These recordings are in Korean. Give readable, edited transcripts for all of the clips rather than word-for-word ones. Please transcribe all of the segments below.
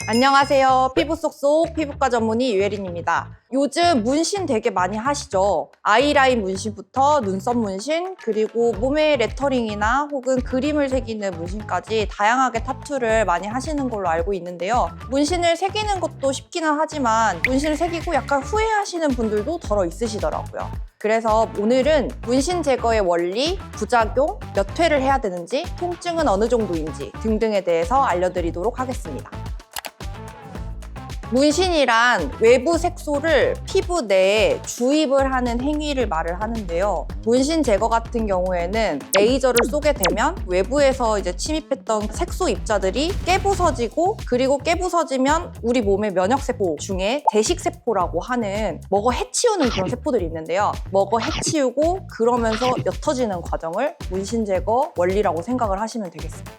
안녕하세요. 피부 쏙쏙 피부과 전문의 유혜린입니다. 요즘 문신 되게 많이 하시죠? 아이라인 문신부터 눈썹 문신, 그리고 몸에 레터링이나 혹은 그림을 새기는 문신까지 다양하게 타투를 많이 하시는 걸로 알고 있는데요. 문신을 새기는 것도 쉽기는 하지만 문신을 새기고 약간 후회하시는 분들도 덜어 있으시더라고요. 그래서 오늘은 문신 제거의 원리, 부작용, 몇 회를 해야 되는지, 통증은 어느 정도인지 등등에 대해서 알려드리도록 하겠습니다. 문신이란 외부 색소를 피부 내에 주입을 하는 행위를 말을 하는데요. 문신 제거 같은 경우에는 레이저를 쏘게 되면 외부에서 이제 침입했던 색소 입자들이 깨부서지고, 그리고 깨부서지면 우리 몸의 면역세포 중에 대식세포라고 하는 먹어 해치우는 그런 세포들이 있는데요. 먹어 해치우고 그러면서 옅어지는 과정을 문신 제거 원리라고 생각을 하시면 되겠습니다.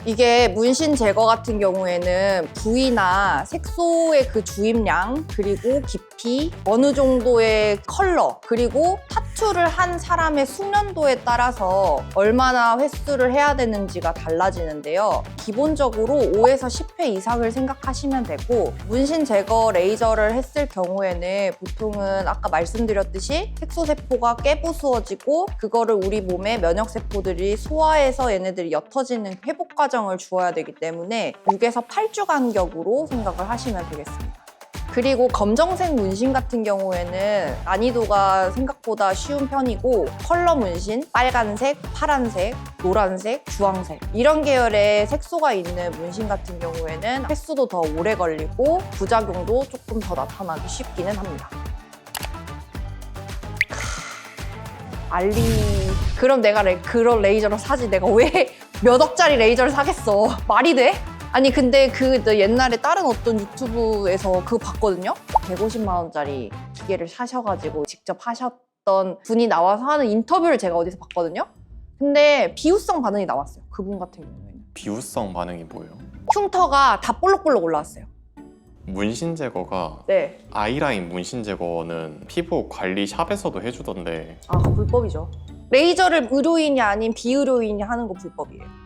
이게 문신 제거 같은 경우에는 부위나 색소의 그 주입량, 그리고 깊이, 어느 정도의 컬러, 그리고 타투를 한 사람의 숙련도에 따라서 얼마나 횟수를 해야 되는지가 달라지는데요. 기본적으로 5에서 10회 이상을 생각하시면 되고, 문신 제거 레이저를 했을 경우에는 보통은 아까 말씀드렸듯이 색소세포가 깨부수어지고 그거를 우리 몸의 면역세포들이 소화해서 얘네들이 옅어지는 회복 과정을 주어야 되기 때문에 6에서 8주 간격으로 생각을 하시면 되겠습니다. 그리고 검정색 문신 같은 경우에는 난이도가 생각보다 쉬운 편이고, 컬러 문신, 빨간색, 파란색, 노란색, 주황색 이런 계열의 색소가 있는 문신 같은 경우에는 횟수도 더 오래 걸리고 부작용도 조금 더 나타나기 쉽기는 합니다. 그럼 내가 그런 레이저를 사지. 내가 왜 몇 억짜리 레이저를 사겠어. 말이 돼? 아니 근데 옛날에 다른 어떤 유튜브에서 그거 봤거든요. 150만 원짜리 기계를 사셔가지고 직접 하셨던 분이 나와서 하는 인터뷰를 제가 어디서 봤거든요. 근데 비후성 반응이 나왔어요. 그분 같은 경우에는. 비후성 반응이 뭐예요? 흉터가 다 볼록볼록 올라왔어요. 문신 제거가 네. 아이라인 문신 제거는 피부 관리 샵에서도 해주던데 아, 그거 불법이죠. 레이저를 의료인이 아닌 비의료인이 하는 거 불법이에요.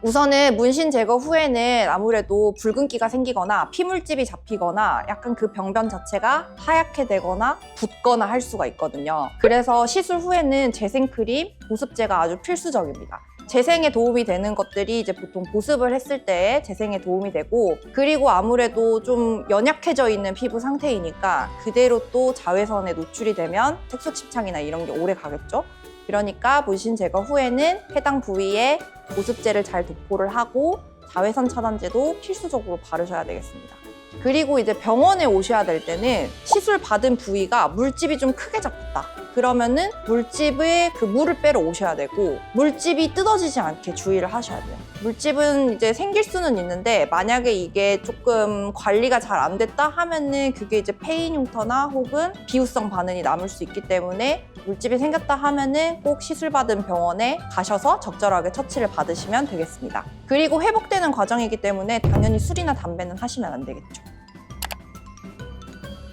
우선은 문신 제거 후에는 아무래도 붉은기가 생기거나 피물집이 잡히거나 약간 그 병변 자체가 하얗게 되거나 붓거나 할 수가 있거든요. 그래서 시술 후에는 재생크림, 보습제가 아주 필수적입니다. 재생에 도움이 되는 것들이 이제 보통 보습을 했을 때 재생에 도움이 되고, 그리고 아무래도 좀 연약해져 있는 피부 상태이니까 그대로 또 자외선에 노출이 되면 색소 침착이나 이런 게 오래 가겠죠. 그러니까 문신 제거 후에는 해당 부위에 보습제를 잘 도포를 하고 자외선 차단제도 필수적으로 바르셔야 되겠습니다. 그리고 이제 병원에 오셔야 될 때는 시술 받은 부위가 물집이 좀 크게 잡혔다. 그러면은 물집에 그 물을 빼러 오셔야 되고, 물집이 뜯어지지 않게 주의를 하셔야 돼요. 물집은 이제 생길 수는 있는데 만약에 이게 조금 관리가 잘 안 됐다 하면은 그게 이제 페인 흉터나 혹은 비후성 반응이 남을 수 있기 때문에 물집이 생겼다 하면은 꼭 시술받은 병원에 가셔서 적절하게 처치를 받으시면 되겠습니다. 그리고 회복되는 과정이기 때문에 당연히 술이나 담배는 하시면 안 되겠죠.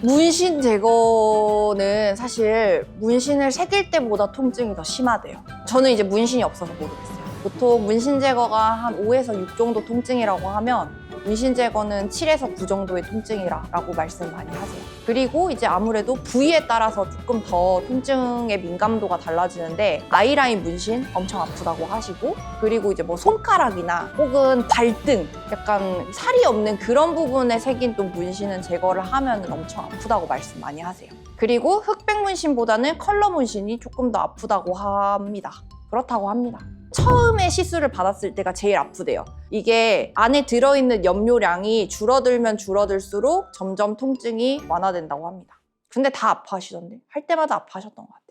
문신 제거는 사실 문신을 새길 때보다 통증이 더 심하대요. 저는 이제 문신이 없어서 모르겠어요. 보통 문신 제거가 한 5에서 6 정도 통증이라고 하면 문신 제거는 7에서 9 정도의 통증이라고 말씀 많이 하세요. 그리고 이제 아무래도 부위에 따라서 조금 더 통증의 민감도가 달라지는데, 아이라인 문신 엄청 아프다고 하시고, 그리고 이제 뭐 손가락이나 혹은 발등 약간 살이 없는 그런 부분에 새긴 또 문신은 제거를 하면 엄청 아프다고 말씀 많이 하세요. 그리고 흑백 문신보다는 컬러 문신이 조금 더 아프다고 합니다. 그렇다고 합니다. 처음에 시술을 받았을 때가 제일 아프대요. 이게 안에 들어있는 염료량이 줄어들면 줄어들수록 점점 통증이 완화된다고 합니다. 근데 다 아파하시던데? 할 때마다 아파하셨던 것 같아요.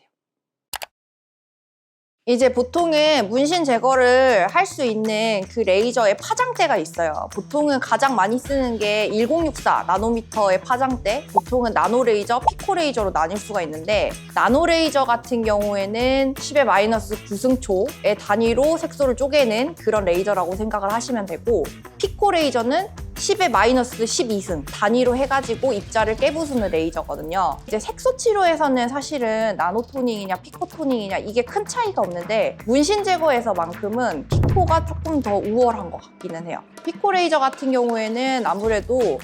이제 보통은 문신 제거를 할 수 있는 그 레이저의 파장대가 있어요. 보통은 가장 많이 쓰는 게 1064 나노미터의 파장대, 보통은 나노 레이저, 피코 레이저로 나뉠 수가 있는데, 나노 레이저 같은 경우에는 10의 마이너스 9승초의 단위로 색소를 쪼개는 그런 레이저라고 생각을 하시면 되고, 피코 레이저는 10에 마이너스 12승 단위로 해가지고 입자를 깨부수는 레이저거든요. 이제 색소 치료에서는 사실은 나노토닝이냐 피코토닝이냐 이게 큰 차이가 없는데 문신 제거에서만큼은 피코가 조금 더 우월한 것 같기는 해요. 피코 레이저 같은 경우에는 아무래도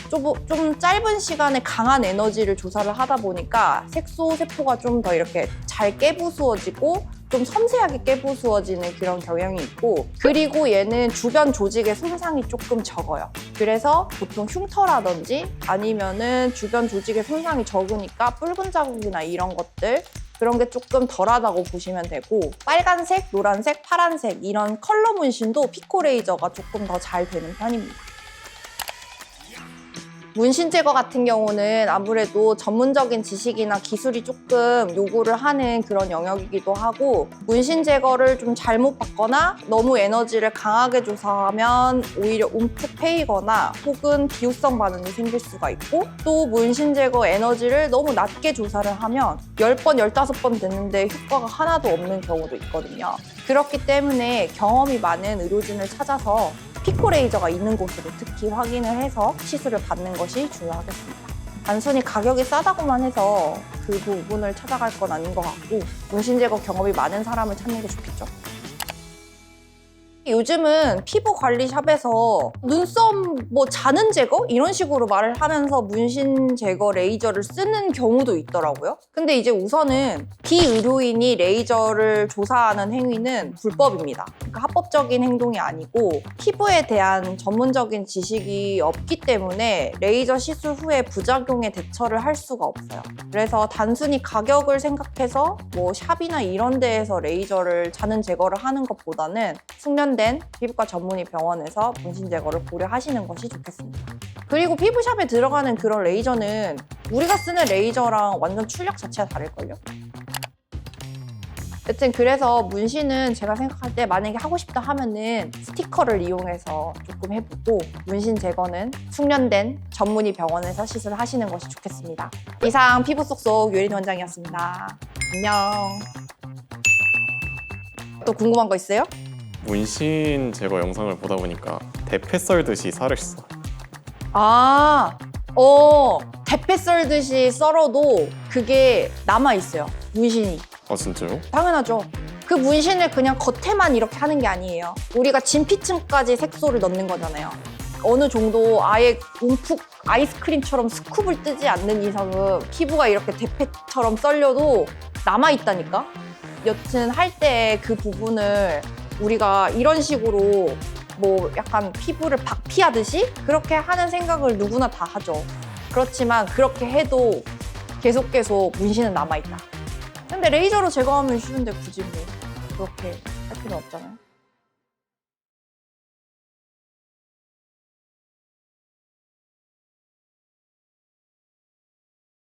좀 짧은 시간에 강한 에너지를 조사를 하다 보니까 색소 세포가 좀 더 이렇게 잘 깨부수어지고 좀 섬세하게 깨부수어지는 그런 경향이 있고, 그리고 얘는 주변 조직의 손상이 조금 적어요. 그래서 보통 흉터라든지 아니면은 주변 조직의 손상이 적으니까 붉은 자국이나 이런 것들 그런 게 조금 덜하다고 보시면 되고, 빨간색, 노란색, 파란색 이런 컬러 문신도 피코 레이저가 조금 더 잘 되는 편입니다. 문신 제거 같은 경우는 아무래도 전문적인 지식이나 기술이 조금 요구를 하는 그런 영역이기도 하고, 문신 제거를 좀 잘못 받거나 너무 에너지를 강하게 조사하면 오히려 움푹 패이거나 혹은 비후성 반응이 생길 수가 있고, 또 문신 제거 에너지를 너무 낮게 조사를 하면 10번, 15번 됐는데 효과가 하나도 없는 경우도 있거든요. 그렇기 때문에 경험이 많은 의료진을 찾아서 피코 레이저가 있는 곳으로 특히 확인을 해서 시술을 받는 것이 중요하겠습니다. 단순히 가격이 싸다고만 해서 그 부분을 찾아갈 건 아닌 것 같고, 문신 제거 경험이 많은 사람을 찾는 게 좋겠죠. 요즘은 피부 관리샵에서 눈썹 뭐 자는 제거 이런 식으로 말을 하면서 문신 제거 레이저를 쓰는 경우도 있더라고요. 근데 이제 우선은 비의료인이 레이저를 조사하는 행위는 불법입니다. 그러니까 합법적인 행동이 아니고 피부에 대한 전문적인 지식이 없기 때문에 레이저 시술 후에 부작용에 대처를 할 수가 없어요. 그래서 단순히 가격을 생각해서 뭐 샵이나 이런 데에서 레이저를 자는 제거를 하는 것보다는 숙련된 피부과 전문의 병원에서 문신 제거를 고려하시는 것이 좋겠습니다. 그리고 피부샵에 들어가는 그런 레이저는 우리가 쓰는 레이저랑 완전 출력 자체가 다를걸요? 여튼 그래서 문신은 제가 생각할 때 만약에 하고 싶다 하면은 스티커를 이용해서 조금 해보고, 문신 제거는 숙련된 전문의 병원에서 시술을 하시는 것이 좋겠습니다. 이상 피부 쏙쏙 유혜린 원장이었습니다. 안녕. 또 궁금한 거 있어요? 문신 제거 영상을 보다 보니까 대패 썰듯이 살을 써. 대패 썰듯이 썰어도 그게 남아있어요, 문신이. 아 진짜요? 당연하죠. 그 문신을 그냥 겉에만 이렇게 하는 게 아니에요. 우리가 진피층까지 색소를 넣는 거잖아요. 어느 정도 아예 움푹 아이스크림처럼 스쿱을 뜨지 않는 이상은 피부가 이렇게 대패처럼 썰려도 남아있다니까? 여튼 할 때 그 부분을 우리가 이런 식으로 뭐 약간 피부를 박피하듯이 그렇게 하는 생각을 누구나 다 하죠. 그렇지만 그렇게 해도 계속 문신은 남아있다. 근데 레이저로 제거하면 쉬운데 굳이 뭐 그렇게 할 필요는 없잖아요.